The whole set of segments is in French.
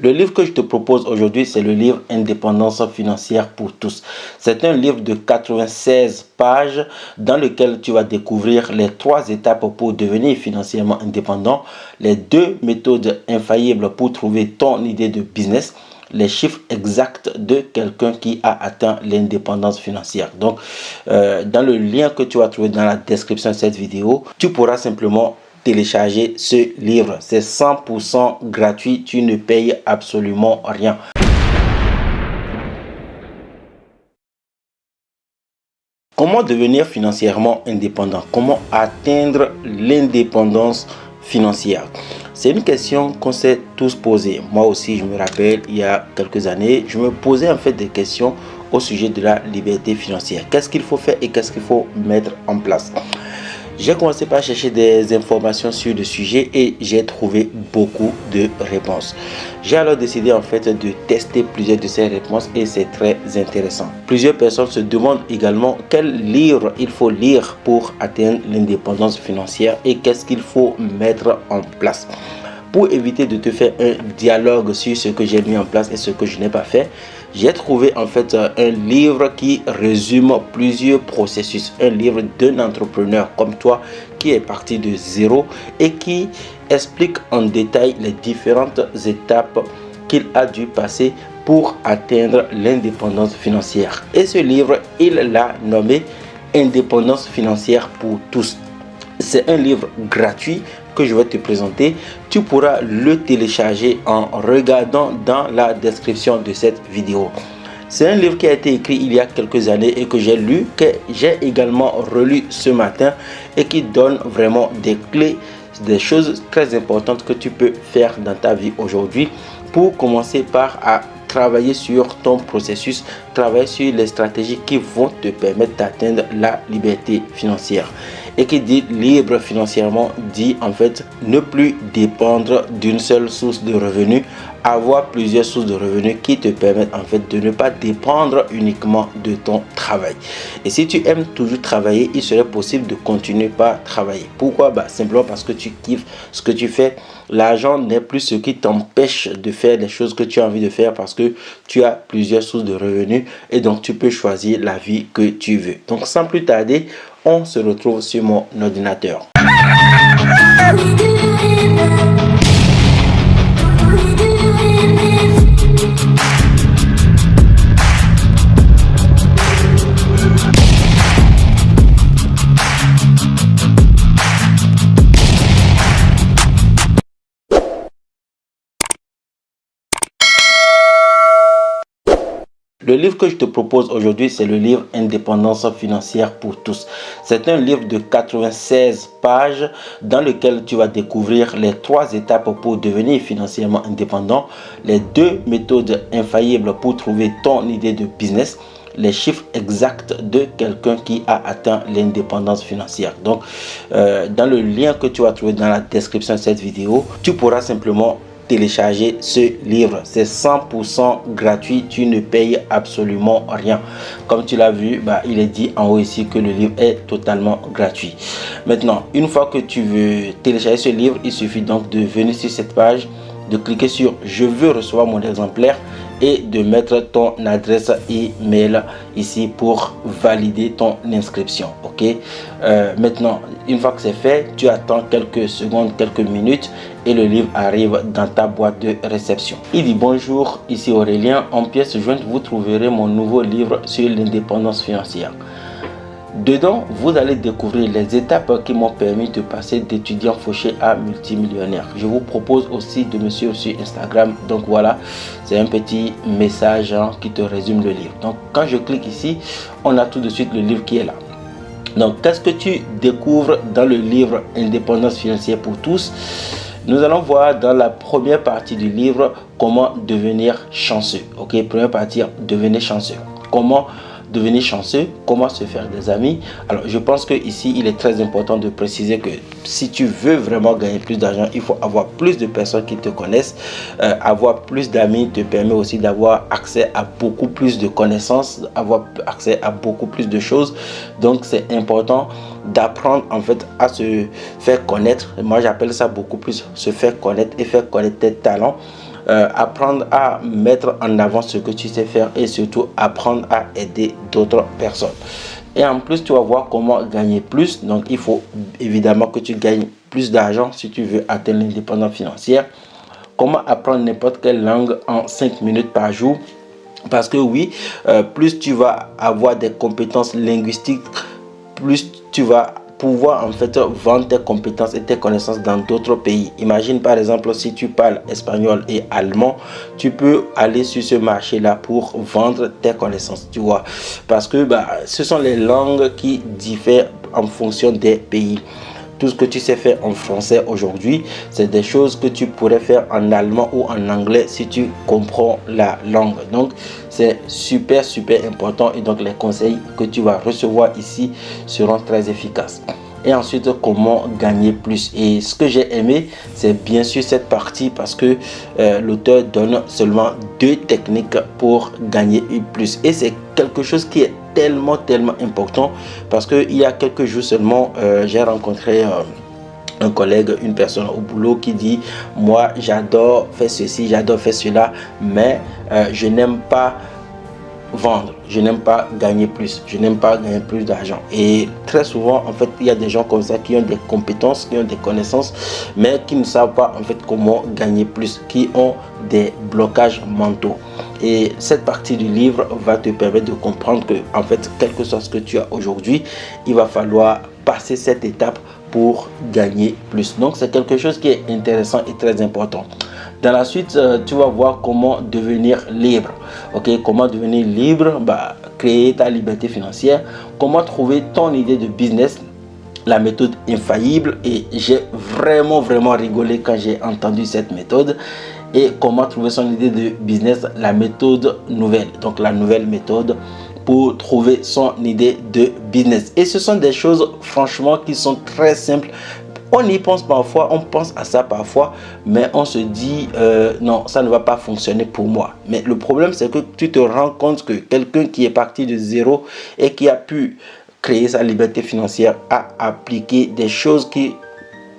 Le livre que je te propose aujourd'hui, c'est le livre Indépendance financière pour tous. C'est un livre de 96 pages dans lequel tu vas découvrir les 3 étapes pour devenir financièrement indépendant, les 2 méthodes infaillibles pour trouver ton idée de business, les chiffres exacts de quelqu'un qui a atteint l'indépendance financière. Donc, dans le lien que tu vas trouver dans la description de cette vidéo, tu pourras simplement télécharger ce livre. C'est 100% gratuit, tu ne payes absolument rien. Comment devenir financièrement indépendant? Comment atteindre l'indépendance financière? C'est une question qu'on s'est tous posée. Moi aussi, je me rappelle, il y a quelques années, je me posais en fait des questions au sujet de la liberté financière. Qu'est-ce qu'il faut faire et qu'est-ce qu'il faut mettre en place? J'ai commencé par chercher des informations sur le sujet et j'ai trouvé beaucoup de réponses. J'ai alors décidé en fait de tester plusieurs de ces réponses et c'est très intéressant. Plusieurs personnes se demandent également quel livre il faut lire pour atteindre l'indépendance financière et qu'est-ce qu'il faut mettre en place. Pour éviter de te faire un dialogue sur ce que j'ai mis en place et ce que je n'ai pas fait, j'ai trouvé en fait un livre qui résume plusieurs processus. Un livre d'un entrepreneur comme toi qui est parti de zéro et qui explique en détail les différentes étapes qu'il a dû passer pour atteindre l'indépendance financière. Et ce livre, il l'a nommé Indépendance financière pour tous. C'est un livre gratuit que je vais te présenter. Tu pourras le télécharger en regardant dans la description de cette vidéo. C'est un livre qui a été écrit il y a quelques années et que j'ai lu, que j'ai également relu ce matin et qui donne vraiment des clés, des choses très importantes que tu peux faire dans ta vie aujourd'hui pour commencer par à travailler sur ton processus, travailler sur les stratégies qui vont te permettre d'atteindre la liberté financière. Et qui dit libre financièrement dit en fait ne plus dépendre d'une seule source de revenus, avoir plusieurs sources de revenus qui te permettent en fait de ne pas dépendre uniquement de ton travail. Et si tu aimes toujours travailler, il serait possible de continuer par travailler. Pourquoi? Simplement parce que tu kiffes ce que tu fais. L'argent n'est plus ce qui t'empêche de faire les choses que tu as envie de faire parce que tu as plusieurs sources de revenus et donc tu peux choisir la vie que tu veux. Donc sans plus tarder, on se retrouve sur mon ordinateur. Le livre que je te propose aujourd'hui, c'est le livre Indépendance financière pour tous. C'est un livre de 96 pages dans lequel tu vas découvrir les 3 étapes pour devenir financièrement indépendant, les 2 méthodes infaillibles pour trouver ton idée de business, les chiffres exacts de quelqu'un qui a atteint l'indépendance financière. Donc, dans le lien que tu vas trouver dans la description de cette vidéo, tu pourras simplement télécharger ce livre. C'est 100% gratuit, tu ne payes absolument rien. Comme tu l'as vu, il est dit en haut ici que le livre est totalement gratuit. Maintenant, une fois que tu veux télécharger ce livre, il suffit donc de venir sur cette page, de cliquer sur je veux recevoir mon exemplaire et de mettre ton adresse email ici pour valider ton inscription. Ok, maintenant une fois que c'est fait, tu attends quelques secondes, quelques minutes et le livre arrive dans ta boîte de réception. Il dit bonjour, ici Aurélien. En pièce jointe, vous trouverez mon nouveau livre sur l'indépendance financière. Dedans, vous allez découvrir les étapes qui m'ont permis de passer d'étudiant fauché à multimillionnaire. Je vous propose aussi de me suivre sur Instagram. Donc voilà, c'est un petit message qui te résume le livre. Donc quand je clique ici, on a tout de suite le livre qui est là. Donc qu'est-ce que tu découvres dans le livre Indépendance financière pour tous? Nous allons voir dans la première partie du livre comment devenir chanceux. Ok, première partie, devenir chanceux. Comment devenir chanceux, comment se faire des amis. Alors je pense que ici il est très important de préciser que si tu veux vraiment gagner plus d'argent, il faut avoir plus de personnes qui te connaissent. Avoir plus d'amis te permet aussi d'avoir accès à beaucoup plus de connaissances, avoir accès à beaucoup plus de choses. Donc c'est important d'apprendre en fait à se faire connaître. Moi j'appelle ça beaucoup plus se faire connaître et faire connaître tes talents. apprendre à mettre en avant ce que tu sais faire et surtout apprendre à aider d'autres personnes. Et en plus, tu vas voir comment gagner plus. Donc, il faut évidemment que tu gagnes plus d'argent si tu veux atteindre l'indépendance financière. Comment apprendre n'importe quelle langue en 5 minutes par jour. Parce que oui, plus tu vas avoir des compétences linguistiques, plus tu vas pouvoir en fait vendre tes compétences et tes connaissances dans d'autres pays. Imagine par exemple si tu parles espagnol et allemand, tu peux aller sur ce marché là pour vendre tes connaissances, tu vois, parce que ce sont les langues qui diffèrent en fonction des pays. Tout ce que tu sais faire en français aujourd'hui, c'est des choses que tu pourrais faire en allemand ou en anglais si tu comprends la langue. Donc, c'est super important et donc les conseils que tu vas recevoir ici seront très efficaces. Et ensuite, comment gagner plus. Et ce que j'ai aimé, c'est bien sûr cette partie parce que l'auteur donne seulement 2 techniques pour gagner plus. Et c'est quelque chose qui est tellement important parce que il y a quelques jours seulement, j'ai rencontré un collègue, une personne au boulot qui dit: moi j'adore faire ceci, j'adore faire cela, mais je n'aime pas vendre, je n'aime pas gagner plus, je n'aime pas gagner plus d'argent. Et très souvent en fait il y a des gens comme ça qui ont des compétences, qui ont des connaissances, mais qui ne savent pas en fait comment gagner plus, qui ont des blocages mentaux. Et cette partie du livre va te permettre de comprendre que en fait, quel que soit ce que tu as aujourd'hui, il va falloir passer cette étape pour gagner plus. Donc c'est quelque chose qui est intéressant et très important. Dans la suite, tu vas voir comment devenir libre. Ok, comment devenir libre, créer ta liberté financière, comment trouver ton idée de business, la méthode infaillible. Et j'ai vraiment rigolé quand j'ai entendu cette méthode. Et comment trouver son idée de business, la méthode nouvelle. Donc la nouvelle méthode pour trouver son idée de business. Et ce sont des choses franchement qui sont très simples. On y pense parfois, on pense à ça parfois, mais on se dit non, ça ne va pas fonctionner pour moi. Mais le problème, c'est que tu te rends compte que quelqu'un qui est parti de zéro et qui a pu créer sa liberté financière a appliqué des choses qui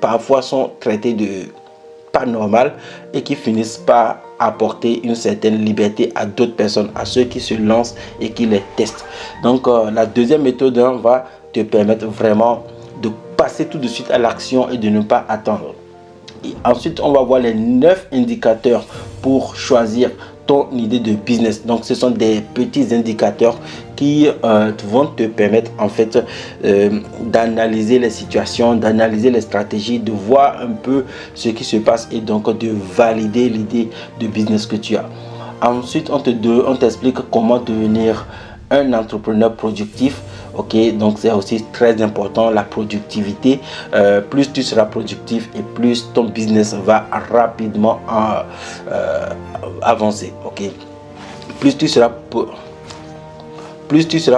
parfois sont traitées de pas normales et qui finissent par apporter une certaine liberté à d'autres personnes, à ceux qui se lancent et qui les testent. Donc la deuxième méthode va te permettre vraiment de passer tout de suite à l'action et de ne pas attendre. Et ensuite, on va voir les 9 indicateurs pour choisir ton idée de business. Donc, ce sont des petits indicateurs qui vont te permettre en fait d'analyser les situations, d'analyser les stratégies, de voir un peu ce qui se passe et donc de valider l'idée de business que tu as. Ensuite, on t'explique comment devenir un entrepreneur productif. Ok, donc c'est aussi très important la productivité. Plus tu seras productif et plus ton business va rapidement avancer. Ok, plus tu seras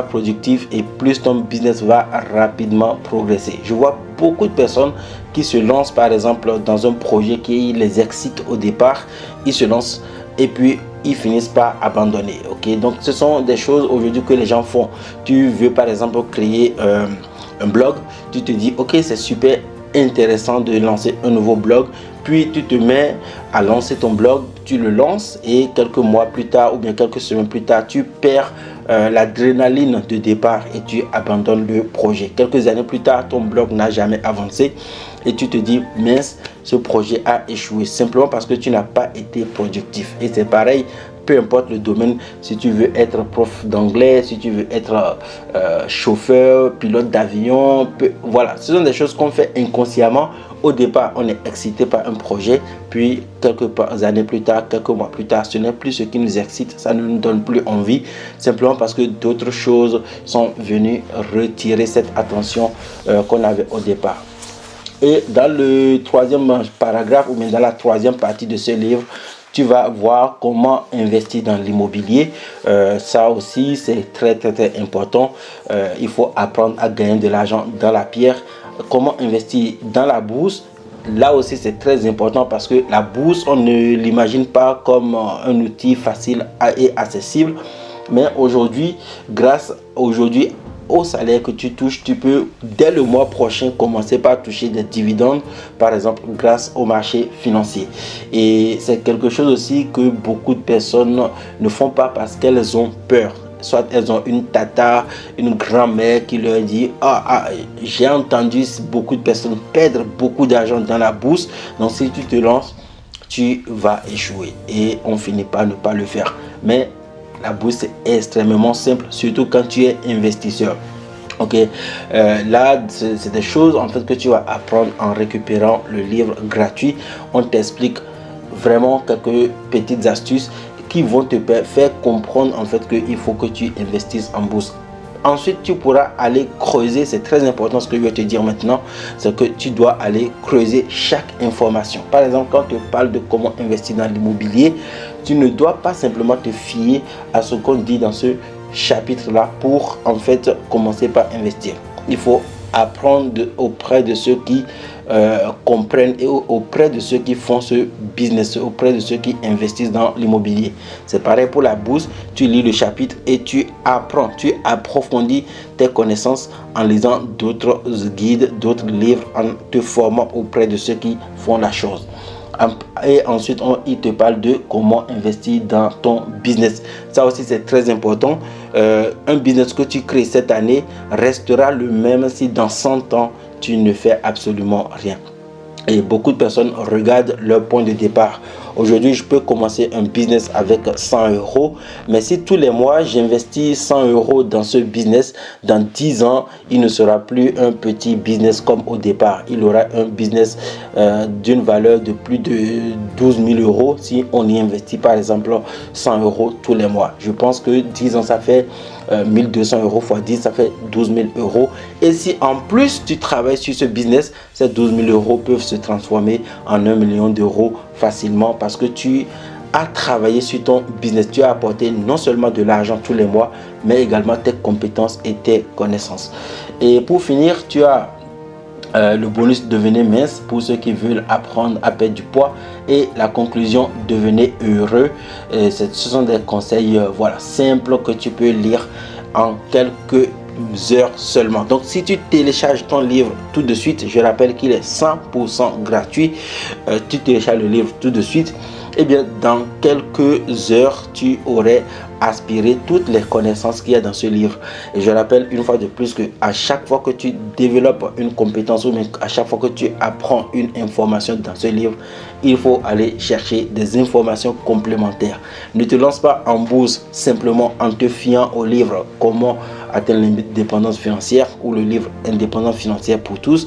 productif et plus ton business va rapidement progresser. Je vois beaucoup de personnes qui se lancent par exemple dans un projet qui les excite au départ, ils se lancent et puis ils finissent par abandonner. Ok, donc ce sont des choses aujourd'hui que les gens font. Tu veux par exemple créer un blog, tu te dis ok, c'est super intéressant de lancer un nouveau blog, puis tu te mets à lancer ton blog, tu le lances et quelques mois plus tard ou bien quelques semaines plus tard, tu perds l'adrénaline de départ et tu abandonnes le projet. Quelques années plus tard, ton blog n'a jamais avancé et tu te dis mince, ce projet a échoué simplement parce que tu n'as pas été productif. Et c'est pareil, peu importe le domaine, si tu veux être prof d'anglais, si tu veux être chauffeur, pilote d'avion, voilà, ce sont des choses qu'on fait inconsciemment. Au départ, on est excité par un projet, puis quelques années plus tard, quelques mois plus tard, ce n'est plus ce qui nous excite, ça ne nous donne plus envie, simplement parce que d'autres choses sont venues retirer cette attention qu'on avait au départ. Et dans le troisième paragraphe, ou bien dans la troisième partie de ce livre, tu vas voir comment investir dans l'immobilier. Ça aussi, c'est très important. Il faut apprendre à gagner de l'argent dans la pierre. Comment investir dans la bourse. Là aussi, c'est très important parce que la bourse, on ne l'imagine pas comme un outil facile et accessible. Mais aujourd'hui, au salaire que tu touches, tu peux dès le mois prochain commencer par toucher des dividendes, par exemple grâce au marché financier. Et c'est quelque chose aussi que beaucoup de personnes ne font pas parce qu'elles ont peur. Soit elles ont une tata, une grand-mère qui leur dit j'ai entendu beaucoup de personnes perdre beaucoup d'argent dans la bourse, donc si tu te lances, tu vas échouer. Et on finit par ne pas le faire. Mais la bourse est extrêmement simple, surtout quand tu es investisseur. Ok, là c'est des choses en fait que tu vas apprendre en récupérant le livre gratuit. On t'explique vraiment quelques petites astuces qui vont te faire comprendre en fait qu'il faut que tu investisses en bourse. Ensuite, tu pourras aller creuser, c'est très important ce que je vais te dire maintenant, c'est que tu dois aller creuser chaque information. Par exemple, quand tu parles de comment investir dans l'immobilier, tu ne dois pas simplement te fier à ce qu'on dit dans ce chapitre-là pour en fait commencer par investir. Il faut apprendre auprès de ceux qui comprennent et auprès de ceux qui font ce business, auprès de ceux qui investissent dans l'immobilier. C'est pareil pour la bourse, tu lis le chapitre et tu apprends, tu approfondis tes connaissances en lisant d'autres guides, d'autres livres, en te formant auprès de ceux qui font la chose. Et ensuite, il te parle de comment investir dans ton business. Ça aussi, c'est très important. Un business que tu crées cette année restera le même si dans 100 ans, tu ne fais absolument rien. Et beaucoup de personnes regardent leur point de départ. Aujourd'hui, je peux commencer un business avec 100 euros. Mais si tous les mois, j'investis 100 euros dans ce business, dans 10 ans, il ne sera plus un petit business comme au départ. Il aura un business d'une valeur de plus de 12 000 euros si on y investit par exemple 100 euros tous les mois. Je pense que 10 ans, ça fait 1200 euros x 10, ça fait 12 000 euros. Et si en plus tu travailles sur ce business, ces 12 000 euros peuvent se transformer en 1 million d'euros facilement parce que tu as travaillé sur ton business. Tu as apporté non seulement de l'argent tous les mois, mais également tes compétences et tes connaissances. Et pour finir, tu as le bonus devenez mince pour ceux qui veulent apprendre à perdre du poids et la conclusion devenez heureux. Ce sont des conseils simples que tu peux lire en quelques heures seulement. Donc si tu télécharges ton livre tout de suite, je rappelle qu'il est 100% gratuit, tu télécharges le livre tout de suite, et bien dans quelques heures tu aurais aspiré toutes les connaissances qu'il y a dans ce livre. Et je rappelle une fois de plus que à chaque fois que tu développes une compétence ou à chaque fois que tu apprends une information dans ce livre, il faut aller chercher des informations complémentaires. Ne te lance pas en bourse simplement en te fiant au livre comment atteindre l'indépendance financière ou le livre Indépendance financière pour tous.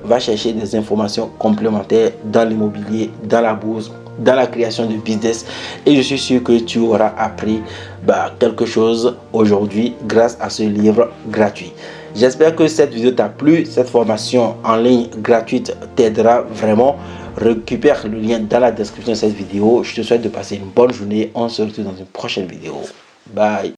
Va chercher des informations complémentaires dans l'immobilier, dans la bourse, dans la création de business, et je suis sûr que tu auras appris quelque chose aujourd'hui grâce à ce livre gratuit. J'espère que cette vidéo t'a plu. Cette formation en ligne gratuite t'aidera vraiment. Récupère le lien dans la description de cette vidéo. Je te souhaite de passer une bonne journée. On se retrouve dans une prochaine vidéo. Bye.